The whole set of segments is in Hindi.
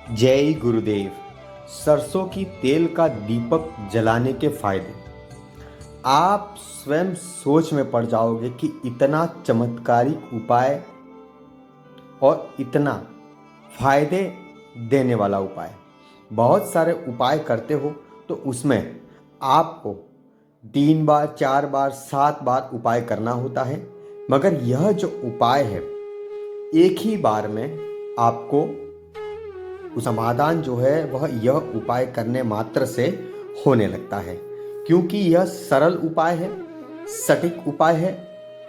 जय गुरुदेव। सरसों की तेल का दीपक जलाने के फायदे आप स्वयं सोच में पड़ जाओगे कि इतना चमत्कारिक उपाय और इतना फायदे देने वाला उपाय। बहुत सारे उपाय करते हो तो उसमें आपको 3 बार 4 बार 7 बार उपाय करना होता है, मगर यह जो उपाय है एक ही बार में आपको समाधान जो है वह यह उपाय करने मात्र से होने लगता है, क्योंकि यह सरल उपाय है, सटीक उपाय है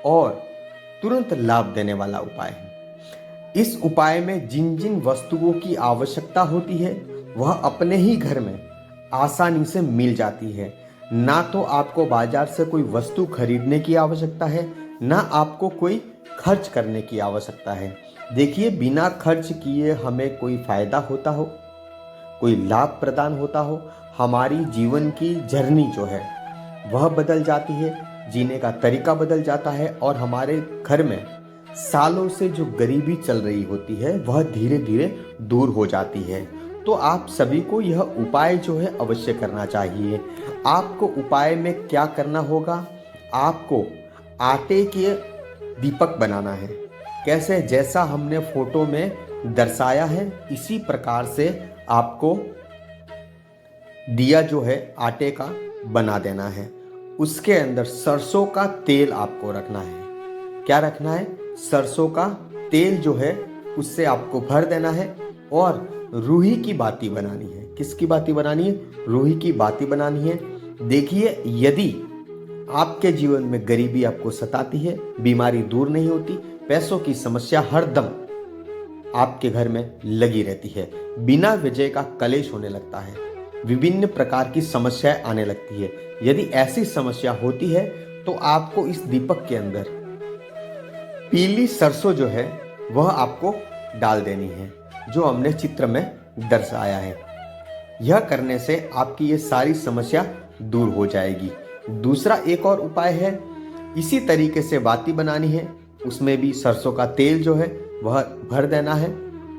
और तुरंत लाभ देने वाला उपाय है। इस उपाय में जिन जिन वस्तुओं की आवश्यकता होती है वह अपने ही घर में आसानी से मिल जाती है। ना तो आपको बाजार से कोई वस्तु खरीदने की आवश्यकता है, ना आपको कोई खर्च करने की आवश्यकता है। देखिए, बिना खर्च किए हमें कोई फायदा होता हो, कोई लाभ प्रदान होता हो, हमारी जीवन की जर्नी जो है वह बदल जाती है, जीने का तरीका बदल जाता है और हमारे घर में सालों से जो गरीबी चल रही होती है वह धीरे धीरे दूर हो जाती है। तो आप सभी को यह उपाय जो है अवश्य करना चाहिए। आपको उपाय में क्या करना होगा? आपको आटे के दीपक बनाना है। कैसे? जैसा हमने फोटो में दर्शाया है इसी प्रकार से आपको दिया जो है आटे का बना देना है। उसके अंदर सरसों का तेल आपको रखना है। क्या रखना है? सरसों का तेल जो है उससे आपको भर देना है और रूही की बाती बनानी है। किसकी बाती बनानी है? रूही की बाती बनानी है। देखिए, यदि आपके जीवन में गरीबी आपको सताती है, बीमारी दूर नहीं होती, पैसों की समस्या हरदम आपके घर में लगी रहती है, बिना वजह का कलेश होने लगता है, विभिन्न प्रकार की समस्याएं आने लगती है, यदि ऐसी समस्या होती है तो आपको इस दीपक के अंदर पीली सरसों जो है वह आपको डाल देनी है, जो हमने चित्र में दर्शाया है। यह करने से आपकी ये सारी समस्या दूर हो जाएगी। दूसरा एक और उपाय है, इसी तरीके से बाती बनानी है। उसमें भी सरसों का तेल जो है वह भर देना है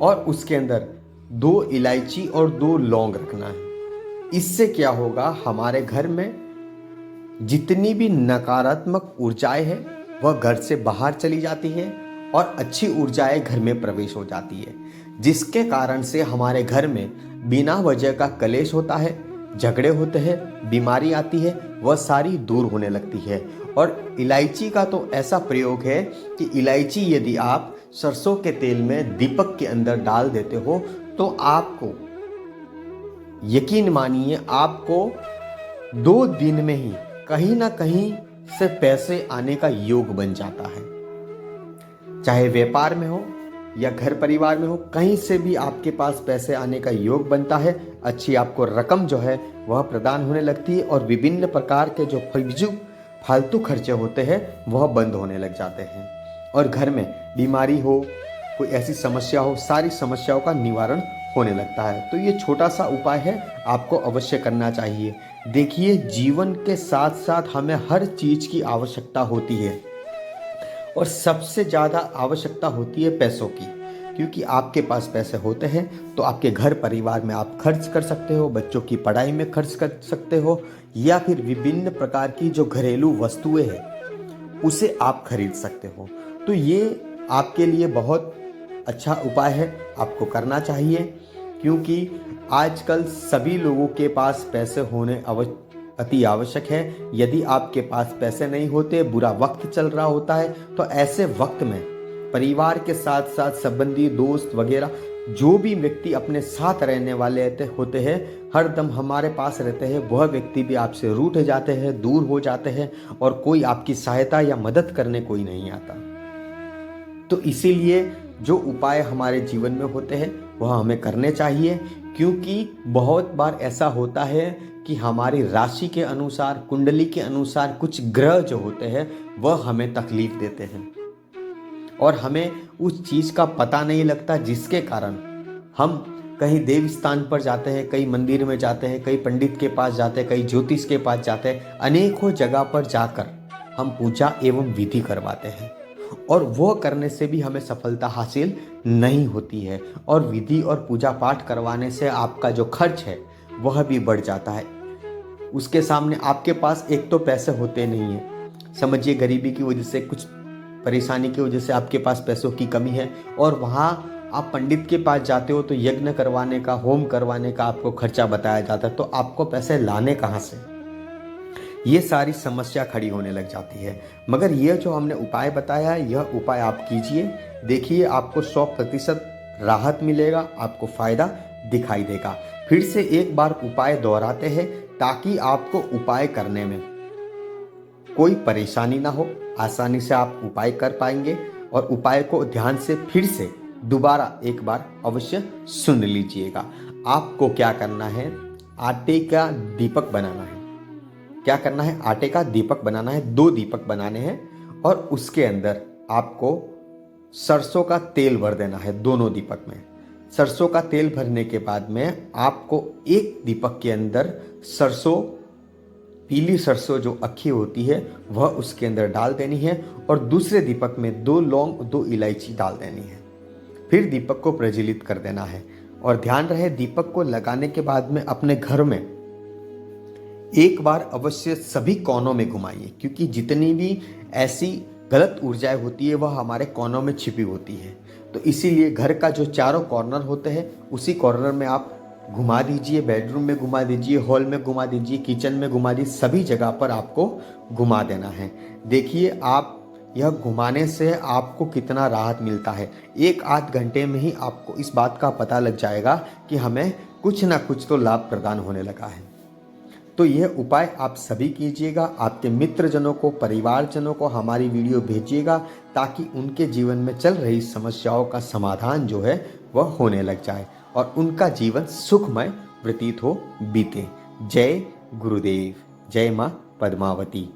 और उसके अंदर 2 इलायची और 2 लौंग रखना है। इससे क्या होगा? हमारे घर में जितनी भी नकारात्मक ऊर्जाएं हैं वह घर से बाहर चली जाती है और अच्छी ऊर्जाएं घर में प्रवेश हो जाती है, जिसके कारण से हमारे घर में बिना वजह का कलेश होता है, झगड़े होते हैं, बीमारी आती है, वह सारी दूर होने लगती है। और इलायची का तो ऐसा प्रयोग है कि इलायची यदि आप सरसों के तेल में दीपक के अंदर डाल देते हो तो आपको यकीन मानिए, आपको 2 दिन में ही कहीं ना कहीं से पैसे आने का योग बन जाता है। चाहे व्यापार में हो या घर परिवार में हो, कहीं से भी आपके पास पैसे आने का योग बनता है। अच्छी आपको रकम जो है वह प्रदान होने लगती है और विभिन्न प्रकार के जो फालतू खर्चे होते हैं वह बंद होने लग जाते हैं। और घर में बीमारी हो, कोई ऐसी समस्या हो, सारी समस्याओं का निवारण होने लगता है। तो ये छोटा सा उपाय है, आपको अवश्य करना चाहिए। देखिए, जीवन के साथ साथ हमें हर चीज की आवश्यकता होती है और सबसे ज़्यादा आवश्यकता होती है पैसों की, क्योंकि आपके पास पैसे होते हैं तो आपके घर परिवार में आप खर्च कर सकते हो, बच्चों की पढ़ाई में खर्च कर सकते हो, या फिर विभिन्न प्रकार की जो घरेलू वस्तुएं हैं उसे आप खरीद सकते हो। तो ये आपके लिए बहुत अच्छा उपाय है, आपको करना चाहिए, क्योंकि आजकल सभी लोगों के पास पैसे होने अति आवश्यक है। यदि आपके पास पैसे नहीं होते, बुरा वक्त चल रहा होता है, तो ऐसे वक्त में परिवार के साथ साथ संबंधी, दोस्त वगैरह जो भी व्यक्ति अपने साथ रहने वाले होते हैं, हरदम हमारे पास रहते हैं, वह व्यक्ति भी आपसे रूठ जाते हैं, दूर हो जाते हैं और कोई आपकी सहायता या मदद करने कोई नहीं आता। तो इसीलिए जो उपाय हमारे जीवन में होते हैं वह हमें करने चाहिए, क्योंकि बहुत बार ऐसा होता है कि हमारी राशि के अनुसार, कुंडली के अनुसार कुछ ग्रह जो होते हैं वह हमें तकलीफ देते हैं और हमें उस चीज़ का पता नहीं लगता, जिसके कारण हम कहीं देव स्थान पर जाते हैं, कई मंदिर में जाते हैं, कई पंडित के पास जाते हैं, कई ज्योतिष के पास जाते हैं, अनेकों जगह पर जाकर हम पूजा एवं विधि करवाते हैं और वह करने से भी हमें सफलता हासिल नहीं होती है। और विधि और पूजा पाठ करवाने से आपका जो खर्च है वह भी बढ़ जाता है। उसके सामने आपके पास एक तो पैसे होते नहीं हैं, समझिए गरीबी की वजह से, कुछ परेशानी की वजह से आपके पास पैसों की कमी है, और वहाँ आप पंडित के पास जाते हो तो यज्ञ करवाने का, होम करवाने का आपको खर्चा बताया जाता है, तो आपको पैसे लाने कहाँ से? ये सारी समस्या खड़ी होने लग जाती है। मगर यह जो हमने उपाय बताया है, यह उपाय आप कीजिए, देखिए आपको 100% राहत मिलेगा, आपको फायदा दिखाई देगा। फिर से एक बार उपाय दोहराते हैं ताकि आपको उपाय करने में कोई परेशानी ना हो, आसानी से आप उपाय कर पाएंगे। और उपाय को ध्यान से फिर से दोबारा एक बार अवश्य सुन लीजिएगा। आपको क्या करना है, आटे का दीपक बनाना है। क्या करना है? आटे का दीपक बनाना है, 2 दीपक बनाने हैं, और उसके अंदर आपको सरसों का तेल भर देना है दोनों दीपक में। सरसों का तेल भरने के बाद में आपको एक दीपक के अंदर सरसों, पीली सरसों जो अक्खी होती है वह उसके अंदर डाल देनी है, और दूसरे दीपक में 2 लौंग, 2 इलायची डाल देनी है। फिर दीपक को प्रज्वलित कर देना है। और ध्यान रहे, दीपक को लगाने के बाद में अपने घर में एक बार अवश्य सभी कोनों में घुमाइए, क्योंकि जितनी भी ऐसी गलत ऊर्जाएं होती है वह हमारे कोनों में छिपी होती है। तो इसीलिए घर का जो चारों कॉर्नर होते हैं उसी कॉर्नर में आप घुमा दीजिए, बेडरूम में घुमा दीजिए, हॉल में घुमा दीजिए, किचन में घुमा दीजिए, सभी जगह पर आपको घुमा देना है। देखिए आप यह घुमाने से आपको कितना राहत मिलता है। 1 आध घंटे में ही आपको इस बात का पता लग जाएगा कि हमें कुछ ना कुछ तो लाभ प्रदान होने लगा है। तो यह उपाय आप सभी कीजिएगा, आपके मित्रजनों को, परिवारजनों को हमारी वीडियो भेजिएगा, ताकि उनके जीवन में चल रही समस्याओं का समाधान जो है वह होने लग जाए और उनका जीवन सुखमय व्यतीत हो बीते। जय गुरुदेव, जय माँ पद्मावती।